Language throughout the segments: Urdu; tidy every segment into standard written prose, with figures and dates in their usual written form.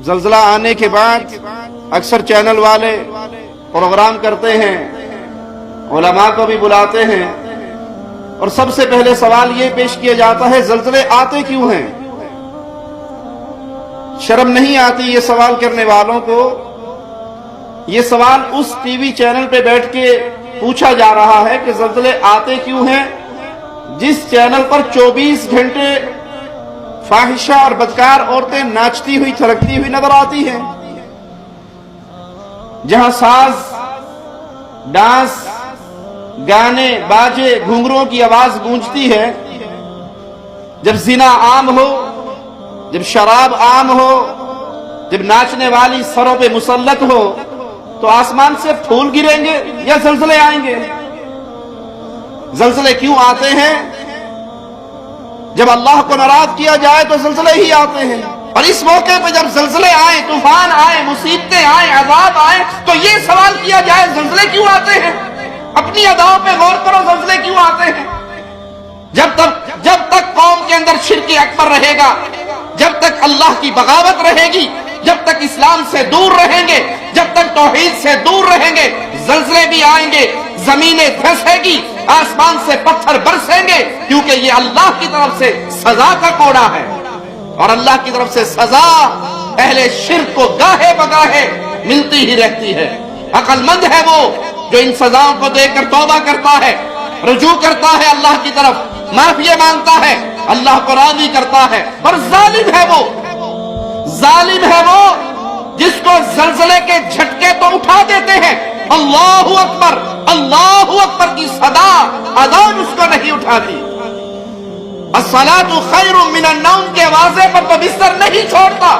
زلزلہ آنے کے بعد اکثر چینل والے پروگرام کرتے ہیں، علماء کو بھی بلاتے ہیں، اور سب سے پہلے سوال یہ پیش کیا جاتا ہے زلزلے آتے کیوں ہیں؟ شرم نہیں آتی یہ سوال کرنے والوں کو؟ یہ سوال اس ٹی وی چینل پہ بیٹھ کے پوچھا جا رہا ہے کہ زلزلے آتے کیوں ہیں جس چینل پر 24 گھنٹے فاحشہ اور بدکار عورتیں ناچتی ہوئی تھرکتی ہوئی نظر آتی ہیں، جہاں ساز، ڈانس، گانے، باجے، گھنگروں کی آواز گونجتی ہے، جب زنا عام ہو، جب شراب عام ہو، جب ناچنے والی سروں پہ مسلط ہو، تو آسمان سے پھول گریں گے یا زلزلے آئیں گے؟ زلزلے کیوں آتے ہیں؟ جب اللہ کو ناراض کیا جائے تو زلزلے ہی آتے ہیں، اور اس موقع پہ جب زلزلے آئیں، طوفان آئیں، مصیبتیں آئیں، عذاب آئیں، تو یہ سوال کیا جائے زلزلے کیوں آتے ہیں؟ اپنی اداؤں پہ غور کرو، زلزلے کیوں آتے ہیں؟ جب تک قوم کے اندر شرک اکبر رہے گا، جب تک اللہ کی بغاوت رہے گی، جب تک اسلام سے دور رہیں گے، جب تک توحید سے دور رہیں گے، زلزلے بھی آئیں گے، زمینیں دھسے گی، آسمان سے پتھر برسیں گے، کیونکہ یہ اللہ کی طرف سے سزا کا کوڑا ہے، اور اللہ کی طرف سے سزا اہل شرک کو گاہے بگاہے ملتی ہی رہتی ہے۔ عقل مند ہے وہ جو ان سزاؤں کو دیکھ کر توبہ کرتا ہے، رجوع کرتا ہے اللہ کی طرف، معافی مانگتا ہے، اللہ کو راضی کرتا ہے۔ اور ظالم ہے وہ جس کو زلزلے کے جھٹکے تو اٹھا دیتے ہیں، اللہ اکبر کی صدا اذان اس کو نہیں اٹھاتی، الصلاۃ خیر من النوم کے واضح پر تو بستر نہیں چھوڑتا،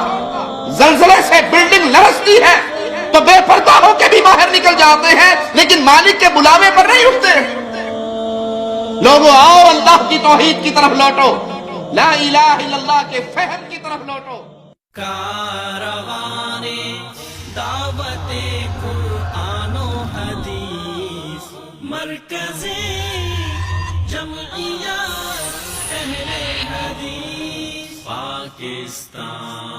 زلزلے سے بلڈنگ لرزتی ہے تو بے پردہ ہو کے بھی باہر نکل جاتے ہیں، لیکن مالک کے بلاوے پر نہیں اٹھتے۔ لوگوں آؤ اللہ کی توحید کی طرف لوٹو، لا الہ الا اللہ کے فہم کی طرف لوٹو۔ کاروان دعوت قرآن و حدیث، مرکز جمعیت اہل حدیث پاکستان۔